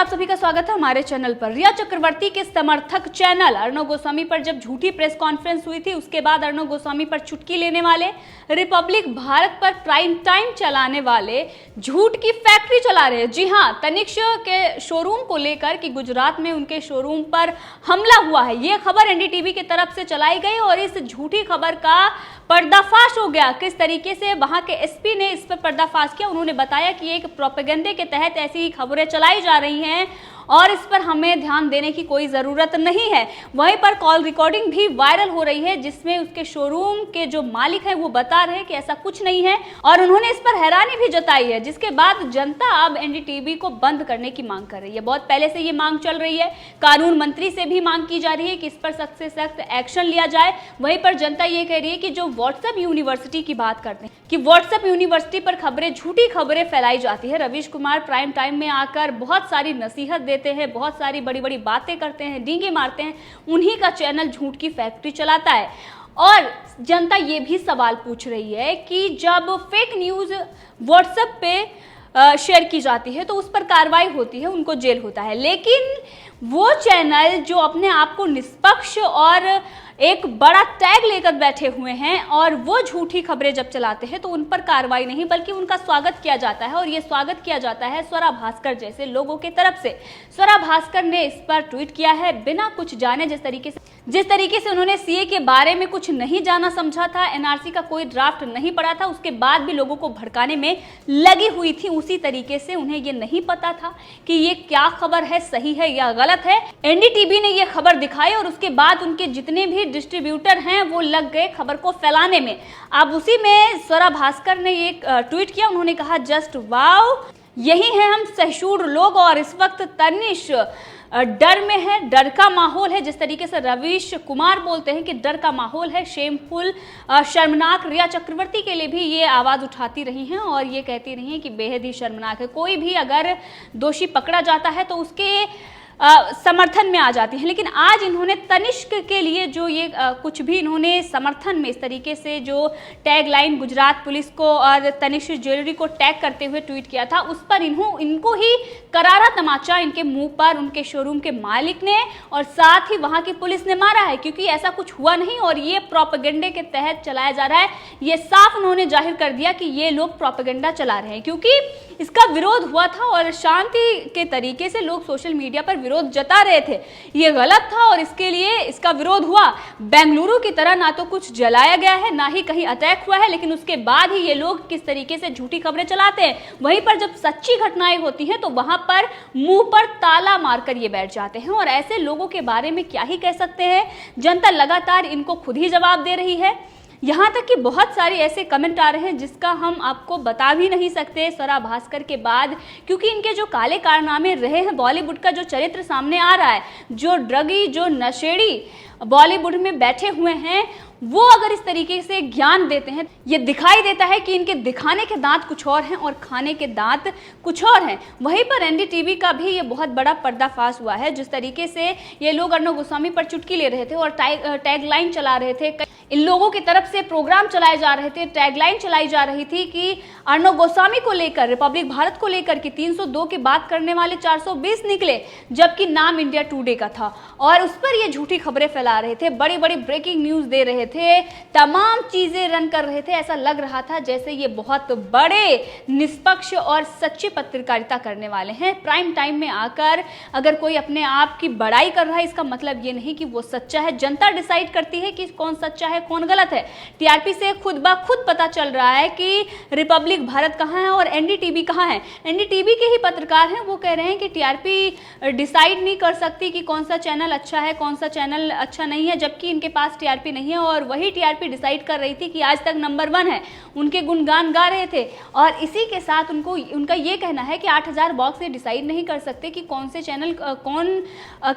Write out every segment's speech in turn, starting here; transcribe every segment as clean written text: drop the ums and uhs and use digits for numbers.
आप सभी का स्वागत है हमारे चैनल पर। रिया चक्रवर्ती के समर्थक चैनल अर्णव गोस्वामी पर जब झूठी प्रेस कॉन्फ्रेंस हुई थी, उसके बाद अर्णव गोस्वामी पर चुटकी लेने वाले, रिपब्लिक भारत पर प्राइम टाइम चलाने वाले झूठ की फैक्ट्री चला रहे हैं। जी हां, तनिष्क के शोरूम को लेकर कि गुजरात में उनके शोरूम पर हमला हुआ है, ये खबर एनडीटीवी की तरफ से चलाई गई और इस झूठी खबर का पर्दाफाश हो गया। किस तरीके से वहां के एसपी ने इस पर पर्दाफाश किया, उन्होंने बताया कि एक प्रोपेगेंडे के तहत ऐसी खबरें चलाई जा रही हैं और इस पर हमें ध्यान देने की कोई ज़रूरत नहीं है। वहीं पर कॉल रिकॉर्डिंग भी वायरल हो रही है जिसमें उसके शोरूम के जो मालिक हैं वो बता रहे हैं कि ऐसा कुछ नहीं है और उन्होंने इस पर हैरानी भी जताई है, जिसके बाद जनता अब एनडीटीवी को बंद करने की मांग कर रही है। बहुत पहले से ये मांग चल रही है, कानून मंत्री से भी मांग की जा रही है कि इस पर सख्त से सख्त एक्शन लिया जाए। वहीं पर जनता ये कह रही है कि जो व्हाट्सएप यूनिवर्सिटी की बात करते हैं कि व्हाट्सएप यूनिवर्सिटी पर खबरें, झूठी खबरें फैलाई जाती है। रवीश कुमार प्राइम टाइम में आकर बहुत सारी नसीहत देते हैं, बहुत सारी बड़ी बड़ी बातें करते हैं, डींगे मारते हैं, उन्हीं का चैनल झूठ की फैक्ट्री चलाता है। और जनता ये भी सवाल पूछ रही है कि जब फेक न्यूज व्हाट्सएप पे शेयर की जाती है तो उस पर कार्रवाई होती है, उनको जेल होता है, लेकिन वो चैनल जो अपने आप को निष्पक्ष और एक बड़ा टैग लेकर बैठे हुए हैं और वो झूठी खबरें जब चलाते हैं तो उन पर कार्रवाई नहीं बल्कि उनका स्वागत किया जाता है। और ये स्वागत किया जाता है स्वरा भास्कर जैसे लोगों की तरफ से। स्वरा भास्कर ने इस पर ट्वीट किया है बिना कुछ जाने, जिस तरीके से उन्होंने सीए के बारे में कुछ नहीं जाना समझा था, एनआरसी का कोई ड्राफ्ट नहीं पढ़ा था, उसके बाद भी लोगों को भड़काने में लगी हुई थी। उसी तरीके से उन्हें ये नहीं पता था कि ये क्या खबर है, सही है या गलत है। एनडीटीवी ने ये खबर दिखाई और उसके बाद उनके जितने भी डिस्ट्रीब्यूटर हैं वो लग गए खबर को फैलाने में। अब उसी में स्वरा भास्कर ने एक ट्वीट किया, उन्होंने कहा जस्ट वाओ, यही है हम सहिष्णु लोग और इस वक्त तनिष्क डर में है, डर का माहौल है। जिस तरीके से रवीश कुमार बोलते हैं कि डर का माहौल है, शेमफुल, शर्मनाक। रिया चक्रवर्ती के लिए भी ये आवाज़ उठाती रही हैं और ये कहती रही हैं कि बेहद ही शर्मनाक है। कोई भी अगर दोषी पकड़ा जाता है तो उसके समर्थन में आ जाती हैं, लेकिन आज इन्होंने तनिष्क के लिए जो ये कुछ भी इन्होंने समर्थन में इस तरीके से जो टैग लाइन गुजरात पुलिस को और तनिष्क ज्वेलरी को टैग करते हुए ट्वीट किया था, उस पर इनको ही करारा तमाचा इनके मुंह पर उनके शोरूम के मालिक ने और साथ ही वहां की पुलिस ने मारा है, क्योंकि ऐसा कुछ हुआ नहीं और ये प्रोपेगेंडे के तहत चलाया जा रहा है। ये साफ उन्होंने जाहिर कर दिया कि ये लोग प्रोपेगेंडा चला रहे हैं, क्योंकि इसका विरोध हुआ था और शांति के तरीके से लोग सोशल मीडिया पर विरोध जता रहे थे। ये गलत था और इसके लिए इसका विरोध हुआ। बेंगलुरु की तरह ना तो कुछ जलाया गया है, ना ही कहीं अटैक हुआ है, लेकिन उसके बाद ही ये लोग किस तरीके से झूठी खबरें चलाते हैं। वहीं पर जब सच्ची घटनाएं होती हैं तो वहां पर मुंह पर ताला मारकर ये बैठ जाते हैं और ऐसे लोगों के बारे में क्या ही कह सकते हैं। जनता लगातार इनको खुद ही जवाब दे रही है। यहाँ तक कि बहुत सारे ऐसे कमेंट आ रहे हैं जिसका हम आपको बता भी नहीं सकते स्वरा भास्कर के बाद, क्योंकि इनके जो काले कारनामे रहे हैं, बॉलीवुड का जो चरित्र सामने आ रहा है, जो ड्रगी, जो नशेड़ी बॉलीवुड में बैठे हुए हैं, वो अगर इस तरीके से ज्ञान देते हैं, ये दिखाई देता है कि इनके दिखाने के दांत कुछ और हैं और खाने के दांत कुछ और हैं। वहीं पर एनडीटीवी का भी ये बहुत बड़ा पर्दाफाश हुआ है। जिस तरीके से ये लोग अर्णव गोस्वामी पर चुटकी ले रहे थे और टैगलाइन चला रहे थे, इन लोगों की तरफ से प्रोग्राम चलाए जा रहे थे, टैगलाइन चलाई जा रही थी कि अर्णव गोस्वामी को लेकर, रिपब्लिक भारत को लेकर कि 302 की बात करने वाले 420 निकले, जबकि नाम इंडिया टुडे का था और उस पर ये झूठी खबरें फैला रहे थे, बड़ी बड़ी ब्रेकिंग न्यूज दे रहे थे, तमाम चीजें रन कर रहे थे। ऐसा लग रहा था जैसे ये बहुत बड़े निष्पक्ष और सच्ची पत्रकारिता करने वाले हैं। प्राइम टाइम में आकर अगर कोई अपने आप की बड़ाई कर रहा है, इसका मतलब ये नहीं कि वो सच्चा है। जनता डिसाइड करती है कि कौन सच्चा है, कौन गलत है। टीआरपी से खुद ब खुद पता चल रहा है कि रिपब्लिक भारत कहाँ है और एनडीटीवी कहाँ है। एनडीटीवी के ही पत्रकार हैं, वो कह रहे हैं कि टीआरपी डिसाइड नहीं कर सकती कि कौन सा चैनल अच्छा है, कौन सा चैनल अच्छा नहीं है, जबकि इनके पास टीआरपी नहीं है और वही टीआरपी डिसाइड कर रही थी कि आज तक नंबर 1 है। उनके गुणगान गा रहे थे और इसी के साथ उनका ये कहना है कि 8000 बॉक्स ये डिसाइड नहीं कर सकते कि कौन से चैनल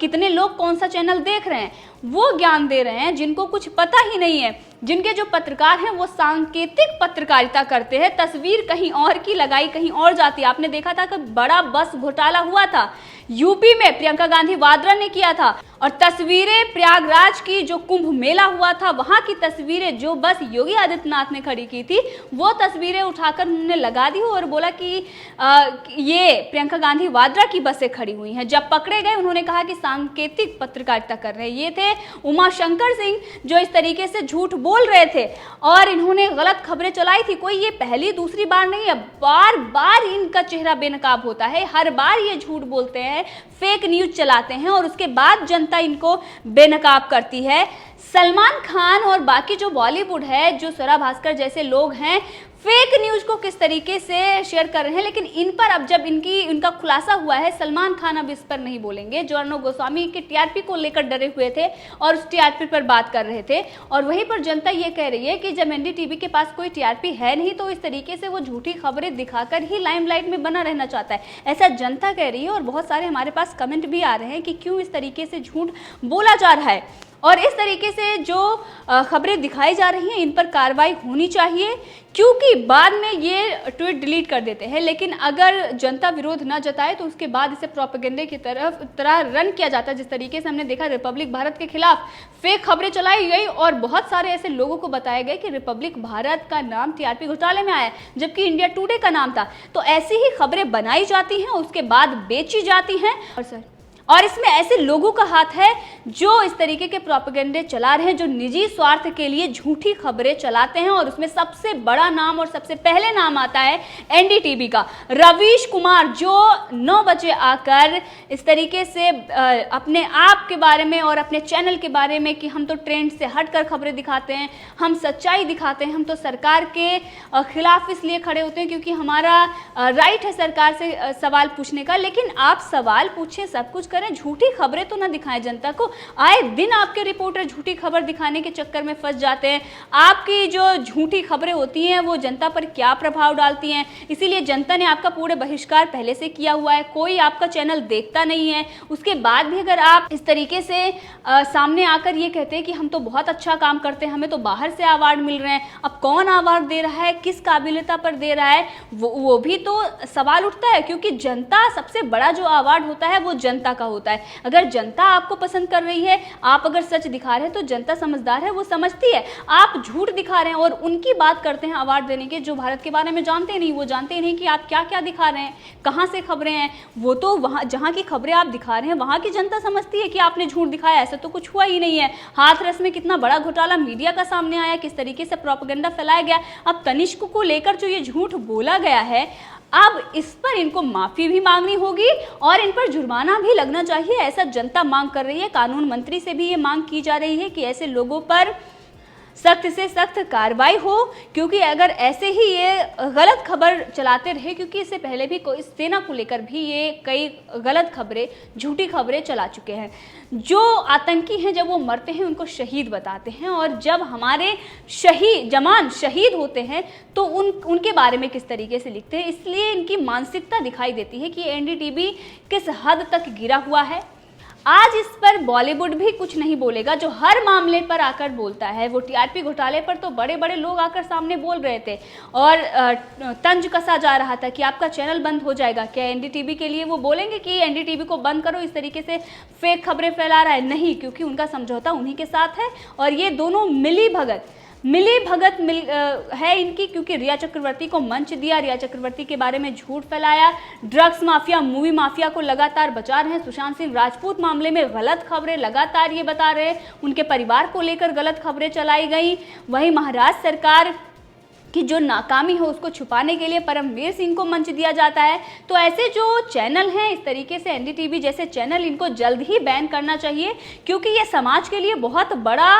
कितने लोग कौन सा चैनल देख रहे हैं। वो ज्ञान दे रहे हैं जिनको कुछ पता ही नहीं है। जिनके जो पत्रकार हैं वो सांकेतिक पत्रकारिता करते हैं, तस्वीर कहीं और की लगाई कहीं और जाती है। आपने देखा था कि बड़ा बस घोटाला हुआ था यूपी में, प्रियंका गांधी वाड्रा ने किया था, और तस्वीरें प्रयागराज की जो कुंभ मेला हुआ था वहां की तस्वीरें जो बस योगी आदित्यनाथ ने खड़ी की थी वो तस्वीरें उठाकर उन्होंने लगा दी और बोला कि ये प्रियंका गांधी वाड्रा की बसें खड़ी हुई हैं। जब पकड़े गए उन्होंने कहा कि सांकेतिक पत्रकारिता कर रहे हैं। ये थे उमाशंकर सिंह जो इस तरीके से झूठ बोल रहे थे और इन्होंने गलत खबरें चलाई थी। कोई ये पहली दूसरी बार नहीं है, बार बार इनका चेहरा बेनकाब होता है, हर बार ये झूठ बोलते हैं, फेक न्यूज चलाते हैं और उसके बाद जनता इनको बेनकाब करती है। सलमान खान और बाकी जो बॉलीवुड है, जो स्वरा भास्कर जैसे लोग हैं, फेक न्यूज को किस तरीके से शेयर कर रहे हैं, लेकिन इन पर अब जब इनका खुलासा हुआ है, सलमान खान अब इस पर नहीं बोलेंगे। जो अर्णव गोस्वामी के टीआरपी को लेकर डरे हुए थे और उस टीआरपी पर बात कर रहे थे, और वहीं पर जनता ये कह रही है कि जब एनडीटीवी के पास कोई टीआरपी है नहीं तो इस तरीके से वो झूठी खबरें दिखाकर ही लाइमलाइट में बना रहना चाहता है, ऐसा जनता कह रही है। और बहुत सारे हमारे पास कमेंट भी आ रहे हैं कि क्यों इस तरीके से झूठ बोला जा रहा है और इस तरीके से जो खबरें दिखाई जा रही हैं इन पर कार्रवाई होनी चाहिए, क्योंकि बाद में ये ट्वीट डिलीट कर देते हैं। लेकिन अगर जनता विरोध न जताए तो उसके बाद इसे प्रोपेगेंडे की तरह रन किया जाता है। जिस तरीके से हमने देखा रिपब्लिक भारत के खिलाफ फेक खबरें चलाई गई और बहुत सारे ऐसे लोगों को बताया गया कि रिपब्लिक भारत का नाम टीआरपी घोटाले में आया जबकि इंडिया टुडे का नाम था। तो ऐसी ही खबरें बनाई जाती हैं, उसके बाद बेची जाती हैं और इसमें ऐसे लोगों का हाथ है जो इस तरीके के प्रोपेगेंडे चला रहे हैं, जो निजी स्वार्थ के लिए झूठी खबरें चलाते हैं। और उसमें सबसे बड़ा नाम और सबसे पहले नाम आता है एनडीटीवी का रवीश कुमार, जो 9 बजे आकर इस तरीके से अपने आप के बारे में और अपने चैनल के बारे में कि हम तो ट्रेंड से हटकर खबरें दिखाते हैं, हम सच्चाई दिखाते हैं, हम तो सरकार के खिलाफ इसलिए खड़े होते हैं क्योंकि हमारा राइट है सरकार से सवाल पूछने का। लेकिन आप सवाल पूछें, सब कुछ करें, झूठी खबरें तो ना दिखाएं जनता को। आए दिन आपके रिपोर्टर झूठी खबर दिखाने के चक्कर में फंस जाते हैं। आपकी जो झूठी खबरें होती हैं वो जनता पर क्या प्रभाव डालती हैं, इसीलिए जनता ने आपका पूरे बहिष्कार पहले से किया हुआ है। कोई आपका चैनल देखता नहीं है, उसके बाद भी अगर आप इस तरीके से सामने आकर ये कहते हैं कि हम तो बहुत अच्छा काम करते हैं, हमें तो बाहर से अवार्ड मिल रहे हैं। अब कौन अवार्ड दे रहा है, किस काबिलियता पर दे रहा है, वो भी तो सवाल उठता है, क्योंकि जनता सबसे बड़ा जो अवार्ड होता है वो जनता का होता है। अगर जनता आपको पसंद कर रही है, आप अगर सच दिखा रहे हैं तो जनता समझदार है, वो समझती है। आप झूठ दिखा रहे हैं और उनकी बात करते हैं अवार्ड देने के, जो भारत के बारे में जानते नहीं, वो जानते नहीं कि आप क्या क्या दिखा रहे हैं, कहां से खबरें हैं। वो तो वहां जहां की खबरें आप दिखा रहे हैं वहां की जनता समझती है कि आपने झूठ दिखाया, ऐसा तो कुछ हुआ ही नहीं है। हाथरस में कितना बड़ा घोटाला मीडिया का सामने आया, किस तरीके से प्रोपेगेंडा फैलाया गया। अब तनिष्क को लेकर जो ये झूठ बोला गया है, अब इस पर इनको माफी भी मांगनी होगी और इन पर जुर्माना भी लगना चाहिए, ऐसा जनता मांग कर रही है। कानून मंत्री से भी ये मांग की जा रही है कि ऐसे लोगों पर सख्त से सख्त कार्रवाई हो, क्योंकि अगर ऐसे ही ये गलत खबर चलाते रहे, क्योंकि इससे पहले भी कोई सेना को लेकर भी ये कई गलत खबरें, झूठी खबरें चला चुके हैं। जो आतंकी हैं जब वो मरते हैं उनको शहीद बताते हैं, और जब हमारे जवान शहीद होते हैं तो उनके बारे में किस तरीके से लिखते हैं। इसलिए इनकी मानसिकता दिखाई देती है कि एनडीटीवी किस हद तक गिरा हुआ है। आज इस पर बॉलीवुड भी कुछ नहीं बोलेगा, जो हर मामले पर आकर बोलता है। वो टीआरपी घोटाले पर तो बड़े बड़े लोग आकर सामने बोल रहे थे और तंज कसा जा रहा था कि आपका चैनल बंद हो जाएगा। क्या एनडीटीवी के लिए वो बोलेंगे कि एनडीटीवी को बंद करो, इस तरीके से फेक खबरें फैला रहा है? नहीं, क्योंकि उनका समझौता उन्हीं के साथ है और ये दोनों मिली भगत है इनकी, क्योंकि रिया चक्रवर्ती को मंच दिया, रिया चक्रवर्ती के बारे में झूठ फैलाया, ड्रग्स माफिया, मूवी माफिया को लगातार बचा रहे हैं। सुशांत सिंह राजपूत मामले में गलत खबरें लगातार ये बता रहे हैं, उनके परिवार को लेकर गलत खबरें चलाई गई। वहीं महाराष्ट्र सरकार कि जो नाकामी है उसको छुपाने के लिए परमवीर सिंह को मंच दिया जाता है। तो ऐसे जो चैनल हैं, इस तरीके से एनडीटीवी जैसे चैनल, इनको जल्द ही बैन करना चाहिए, क्योंकि ये समाज के लिए बहुत बड़ा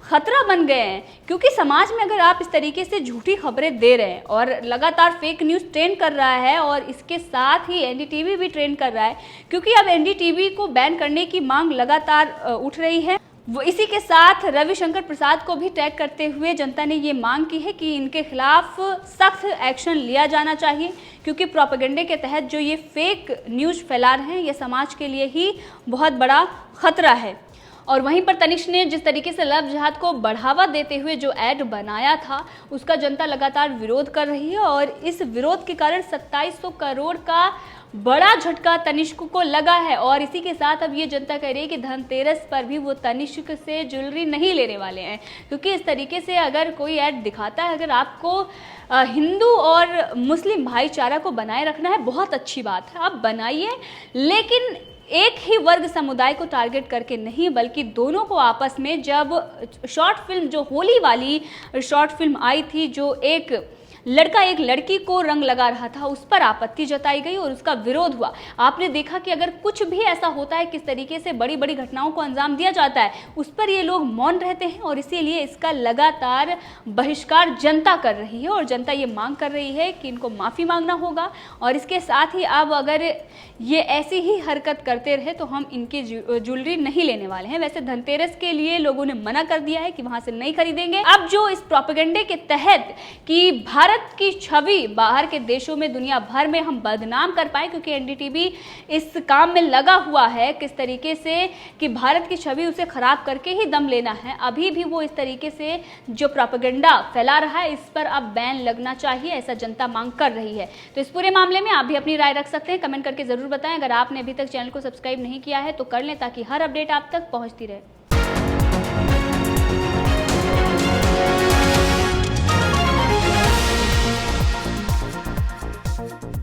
खतरा बन गए हैं। क्योंकि समाज में अगर आप इस तरीके से झूठी खबरें दे रहे हैं और लगातार फेक न्यूज़ ट्रेंड कर रहा है, और इसके साथ ही एनडीटीवी भी ट्रेंड कर रहा है, क्योंकि अब एनडीटीवी को बैन करने की मांग लगातार उठ रही है। वो इसी के साथ रविशंकर प्रसाद को भी टैग करते हुए जनता ने ये मांग की है कि इनके खिलाफ सख्त एक्शन लिया जाना चाहिए, क्योंकि प्रोपेगेंडे के तहत जो ये फेक न्यूज़ फैला रहे हैं, ये समाज के लिए ही बहुत बड़ा खतरा है। और वहीं पर तनिष्क ने जिस तरीके से लव जिहाद को बढ़ावा देते हुए जो ऐड बनाया था उसका जनता लगातार विरोध कर रही है और इस विरोध के कारण 2700 करोड़ का बड़ा झटका तनिष्क को लगा है। और इसी के साथ अब ये जनता कह रही है कि धनतेरस पर भी वो तनिष्क से ज्वेलरी नहीं लेने वाले हैं, क्योंकि इस तरीके से अगर कोई ऐड दिखाता है, अगर आपको हिंदू और मुस्लिम भाईचारा को बनाए रखना है, बहुत अच्छी बात है, आप बनाइए, लेकिन एक ही वर्ग समुदाय को टारगेट करके नहीं, बल्कि दोनों को आपस में। जब शॉर्ट फिल्म जो होली वाली शॉर्ट फिल्म आई थी, जो एक लड़का एक लड़की को रंग लगा रहा था, उस पर आपत्ति जताई गई और उसका विरोध हुआ। आपने देखा कि अगर कुछ भी ऐसा होता है, किस तरीके से बड़ी बड़ी घटनाओं को अंजाम दिया जाता है, उस पर ये लोग मौन रहते हैं और इसीलिए इसका लगातार बहिष्कार जनता कर रही है और जनता ये मांग कर रही है कि इनको माफ़ी मांगना होगा। और इसके साथ ही अब अगर ये ऐसी ही हरकत करते रहे तो हम इनकी ज्वेलरी नहीं लेने वाले हैं। वैसे धनतेरस के लिए लोगों ने मना कर दिया है कि वहाँ से नहीं खरीदेंगे। अब जो इस प्रोपेगेंडे के तहत कि भारत की छवि बाहर के देशों में, दुनिया भर में हम बदनाम कर पाए, क्योंकि एनडीटीवी इस काम में लगा हुआ है किस तरीके से कि भारत की छवि उसे खराब करके ही दम लेना है। अभी भी वो इस तरीके से जो प्रोपेगेंडा फैला रहा है, इस पर अब बैन लगना चाहिए, ऐसा जनता मांग कर रही है। तो इस पूरे मामले में आप भी अपनी राय रख सकते हैं, कमेंट करके जरूर बताएं। अगर आपने अभी तक चैनल को सब्सक्राइब नहीं किया है तो कर लें, ताकि हर अपडेट आप तक पहुंचती रहे।